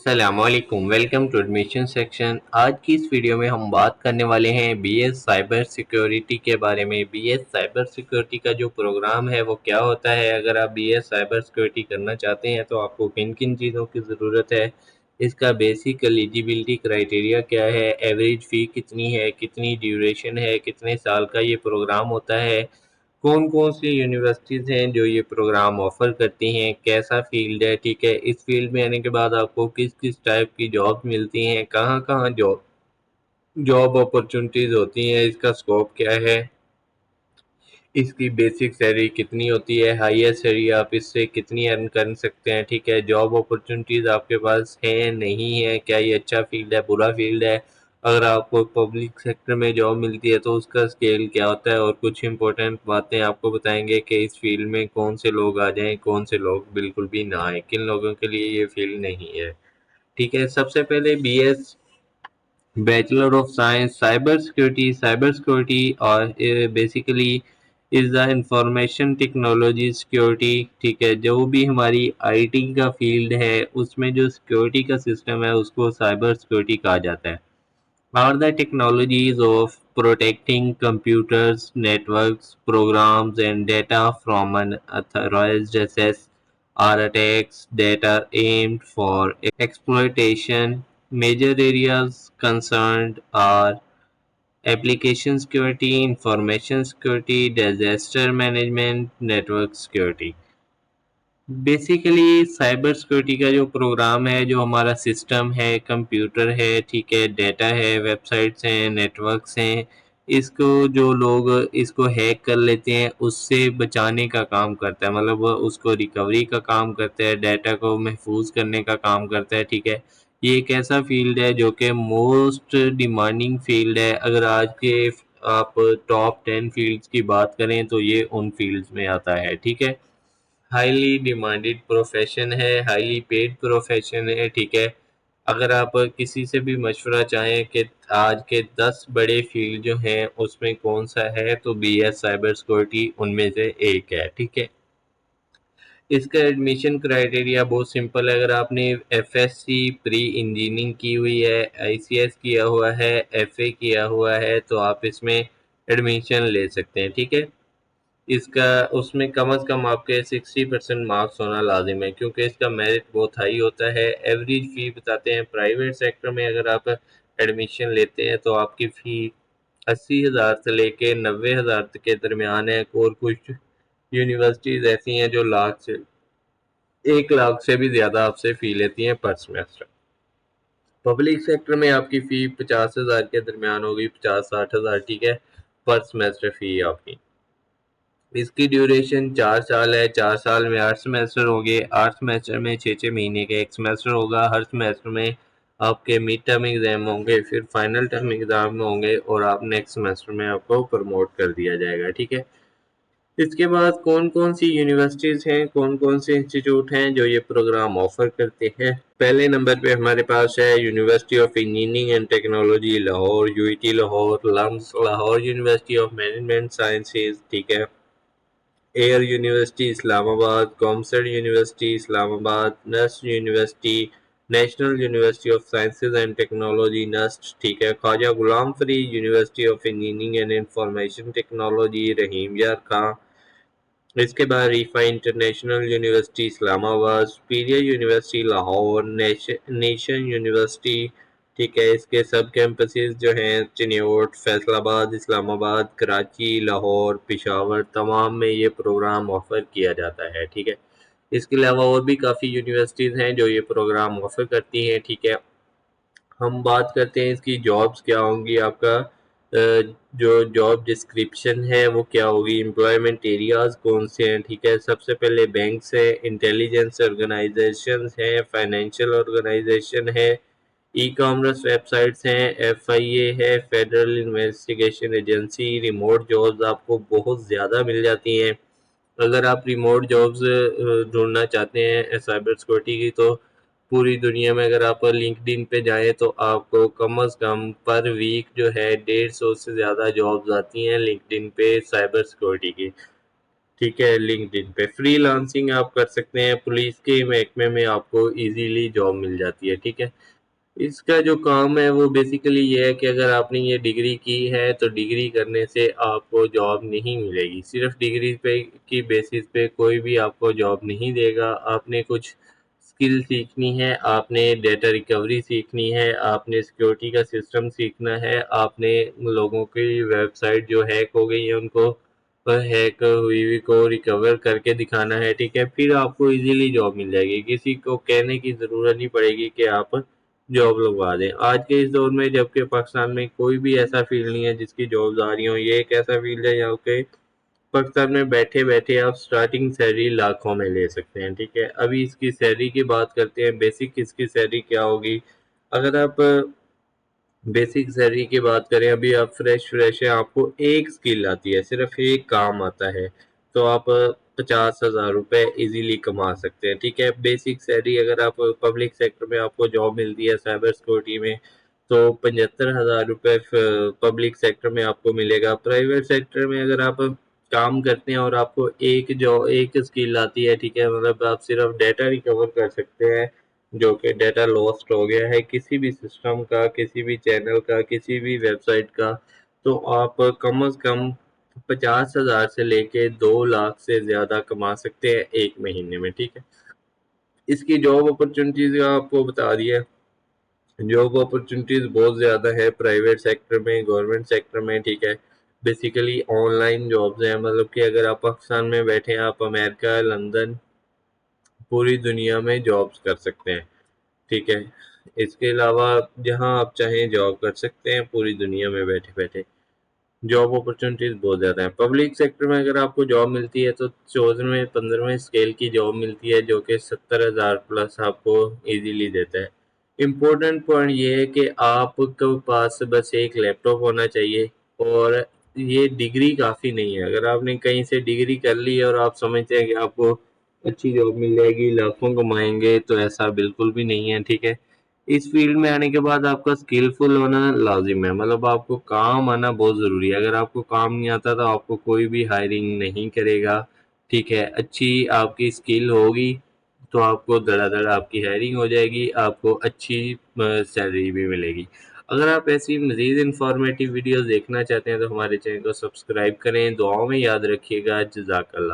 अस्सलामुअलैकुम, welcome to admission section. आज की इस वीडियो में हम बात करने वाले हैं बीएस साइबर सिक्योरिटी के बारे में। बीएस साइबर सिक्योरिटी का जो प्रोग्राम है वो क्या होता है, अगर आप बीएस साइबर सिक्योरिटी करना चाहते हैं तो आपको किन किन चीज़ों की ज़रूरत है, इसका बेसिक एलिजिबिलिटी क्राइटेरिया क्या है, एवरेज फ़ी कितनी है, कितनी ड्यूरेशन है, कितने साल का ये प्रोग्राम होता है, कौन कौन सी यूनिवर्सिटीज़ हैं जो ये प्रोग्राम ऑफ़र करती हैं, कैसा फ़ील्ड है, ठीक है। इस फ़ील्ड में आने के बाद आपको किस किस टाइप की जॉब मिलती हैं, कहाँ कहाँ जॉब जॉब अपॉर्चुनिटीज़ होती हैं, इसका स्कोप क्या है, इसकी बेसिक सैलरी कितनी होती है, हाईएस्ट सैलरी आप इससे कितनी अर्न कर सकते हैं, ठीक है। जॉब अपॉर्चुनिटीज़ आपके पास हैं नहीं है, क्या ये अच्छा फील्ड है, बुरा फील्ड है। अगर आपको पब्लिक सेक्टर में जॉब मिलती है तो उसका स्केल क्या होता है, और कुछ इंपॉर्टेंट बातें आपको बताएंगे कि इस फील्ड में कौन से लोग आ जाएं, कौन से लोग बिल्कुल भी ना आए, किन लोगों के लिए ये फील्ड नहीं है, ठीक है। सबसे पहले BS bachelor of science cyber security और basically is the information technology security, ठीक है। जो भी हमारी आईटी का फील्ड है उसमें जो सिक्योरिटी का सिस्टम है उसको साइबर सिक्योरिटी कहा जाता है। Are the technologies of protecting computers, networks, programs and data from an authorized access or attacks that are aimed for exploitation. Major areas concerned are application security, information security, disaster management, network security. Basically cyber security का जो programme है, जो हमारा system है, computer है, ठीक है, data है, वेबसाइट्स हैं, नेटवर्क्स हैं, इसको जो लोग इसको हैक कर लेते हैं उससे बचाने का काम करता है, मतलब वो उसको रिकवरी का काम करता है, डाटा को महफूज करने का काम करता है, ठीक है। ये एक ऐसा फील्ड है जो कि मोस्ट डिमांडिंग फील्ड है। अगर आज के आप टॉप 10 फील्ड्स की बात करें तो ये उन फील्ड्स में आता है, ठीक है। हाईली डिमांडेड प्रोफेशन है, हाईली पेड प्रोफेशन है, ठीक है। अगर आप किसी से भी मशवरा चाहें कि आज के 10 बड़े फील्ड जो हैं उसमें कौन सा है, तो बीएस साइबर सिक्योरिटी उनमें से एक है, ठीक है। इसका एडमिशन क्राइटेरिया बहुत सिंपल है। अगर आपने एफएससी प्री इंजीनियरिंग की हुई है, आईसीएस किया हुआ है, एफए किया हुआ है, तो आप इसमें एडमिशन ले सकते हैं, ठीक है। इसका उसमें कम से कम आपके 60% मार्क्स होना लाजिम है, क्योंकि इसका मेरिट बहुत हाई होता है। एवरेज फ़ी बताते हैं, प्राइवेट सेक्टर में अगर आप एडमिशन लेते हैं तो आपकी फ़ी 80,000 से लेके 90,000 के दरमियान है, और कुछ यूनिवर्सिटीज़ ऐसी हैं जो 1 लाख से भी ज़्यादा आपसे फ़ी लेती हैं पर सेमेस्टर। पब्लिक सेक्टर में आपकी फ़ी 50,000 के दरमियान होगी, 50-60,000, ठीक है, पर सेमेस्टर फ़ी आपकी। इसकी ड्यूरेशन 4 साल है, 4 साल में 8 सेमेस्टर होंगे, 8 सेमेस्टर में 6-6 महीने का एक सेमेस्टर होगा। हर सेमेस्टर में आपके मिड टर्म एग्जाम होंगे, फिर फाइनल टर्म एग्जाम होंगे, और आप नेक्स्ट सेमेस्टर में आपको प्रमोट कर दिया जाएगा, ठीक है। इसके बाद कौन कौन सी यूनिवर्सिटीज़ हैं, कौन कौन से इंस्टीट्यूट हैं जो ये प्रोग्राम ऑफर करते हैं। पहले नंबर पे हमारे पास है university of engineering and technology Lahore, UET Lahore, LUMS Lahore, university of management sciences, ठीक है, एयर यूनिवर्सिटी इस्लामाबाद, कॉमसर्ट university Islamabad, NUST university, national university of sciences and technology NUST, ठीक है, Khwaja Ghulam Farid university of engineering and information technology Rahim Yar Khan. इसके बाद Riphah international university Islamabad, superior university Lahore, nation university, ठीक है। इसके सब कैंपसेस जो हैं चिन्योट, फैसलाबाद, इस्लामाबाद, कराची, लाहौर, पिशावर, तमाम में ये प्रोग्राम ऑफर किया जाता है, ठीक है। इसके अलावा और भी काफ़ी यूनिवर्सिटीज़ हैं जो ये प्रोग्राम ऑफर करती हैं, ठीक है। हम बात करते हैं इसकी जॉब्स क्या होंगी, आपका जो जॉब डिस्क्रिप्शन है वो क्या होगी, एम्प्लॉयमेंट एरियाज कौन से हैं, ठीक है। सबसे पहले बैंक्स है, इंटेलिजेंस ऑर्गेनाइजेशन है, फाइनेंशियल ऑर्गेनाइजेशन है, ई कॉमर्स वेबसाइट्स हैं, एफआईए है, federal investigation agency. Remote jobs आपको बहुत ज़्यादा मिल जाती हैं। अगर आप रिमोट जॉब्स ढूंढना चाहते हैं साइबर सिक्योरिटी की, तो पूरी दुनिया में अगर आप लिंक्डइन पे जाएं तो आपको कम से कम पर वीक जो है 150 से ज़्यादा जॉब्स आती हैं लिंक्डइन पे साइबर सिक्योरिटी की, ठीक है। लिंक्डइन पे फ्रीलांसिंग आप कर सकते हैं, पुलिस के महकमे में आपको इजीली जॉब मिल जाती है। ठीक है। इसका जो काम है वो बेसिकली ये है कि अगर आपने ये डिग्री की है तो डिग्री करने से आपको जॉब नहीं मिलेगी। सिर्फ डिग्री पे की बेसिस पे कोई भी आपको जॉब नहीं देगा। आपने कुछ स्किल सीखनी है, आपने डेटा रिकवरी सीखनी है, आपने सिक्योरिटी का सिस्टम सीखना है, आपने लोगों की वेबसाइट जो हैक हो गई है उनको हैक हुई हुई को रिकवर करके दिखाना है। ठीक है। फिर आपको इजीली जॉब मिल जाएगी, किसी को कहने की ज़रूरत नहीं पड़ेगी कि आप जॉब लगवा दें। आज के इस दौर में जबकि पाकिस्तान में कोई भी ऐसा फील्ड नहीं है जिसकी जॉब्स आ रही हों। ये एक ऐसा फील्ड है यहाँ पे पाकिस्तान में बैठे बैठे आप स्टार्टिंग सैलरी लाखों में ले सकते हैं। ठीक है। अभी इसकी सैलरी की बात करते हैं, बेसिक इसकी सैलरी क्या होगी। अगर आप बेसिक सैलरी की बात करें, अभी आप फ्रेश हैं, आपको एक स्किल आती है, सिर्फ एक काम आता है, तो आप 50,000 रुपये इजीली कमा सकते हैं। ठीक है। बेसिक सैलरी अगर आप पब्लिक सेक्टर में आपको जॉब मिलती है साइबर सिक्योरिटी में, तो 75,000 रुपये पब्लिक सेक्टर में आपको मिलेगा। प्राइवेट सेक्टर में अगर आप काम करते हैं और आपको एक स्किल आती है, ठीक है, मतलब आप सिर्फ डेटा रिकवर कर सकते हैं जो कि डेटा लॉस्ट हो गया है किसी भी सिस्टम का, किसी भी चैनल का, किसी भी वेबसाइट का, तो आप कम से कम 50,000 से लेके 2 लाख से ज़्यादा कमा सकते हैं एक महीने में। ठीक है। इसकी जॉब अपॉर्चुनिटीज़ आपको बता दिया। जॉब अपॉर्चुनिटीज़ बहुत ज़्यादा है प्राइवेट सेक्टर में, गवर्नमेंट सेक्टर में। ठीक है। बेसिकली ऑनलाइन जॉब्स हैं, मतलब कि अगर आप पाकिस्तान में बैठे हैं, आप अमेरिका, लंदन, पूरी दुनिया में जॉब्स कर सकते हैं। ठीक है। इसके अलावा जहां आप चाहें जॉब कर सकते हैं पूरी दुनिया में बैठे बैठे। जॉब अपॉर्चुनिटीज बहुत ज़्यादा है। पब्लिक सेक्टर में अगर आपको जॉब मिलती है तो 14वें 15वें स्केल की जॉब मिलती है जो कि 70,000 प्लस आपको इजीली देता है। इम्पोर्टेंट पॉइंट ये है कि आपके पास बस एक लैपटॉप होना चाहिए, और ये डिग्री काफ़ी नहीं है। अगर आपने कहीं से डिग्री कर ली है और आप समझते हैं कि आपको अच्छी जॉब मिल जाएगी, लाखों कमाएंगे, तो ऐसा बिल्कुल भी नहीं है। ठीक है। इस फील्ड में आने के बाद आपका स्किलफुल होना लाजिम है, मतलब आपको काम आना बहुत ज़रूरी है। अगर आपको काम नहीं आता तो आपको कोई भी हायरिंग नहीं करेगा। ठीक है। अच्छी आपकी स्किल होगी तो आपको धड़ाधड़ आपकी हायरिंग हो जाएगी, आपको अच्छी सैलरी भी मिलेगी। अगर आप ऐसी मज़ीद इंफॉर्मेटिव वीडियोस देखना चाहते हैं तो हमारे चैनल को सब्सक्राइब करें। दुआओं में याद रखिएगा। जज़ाकल्लाह।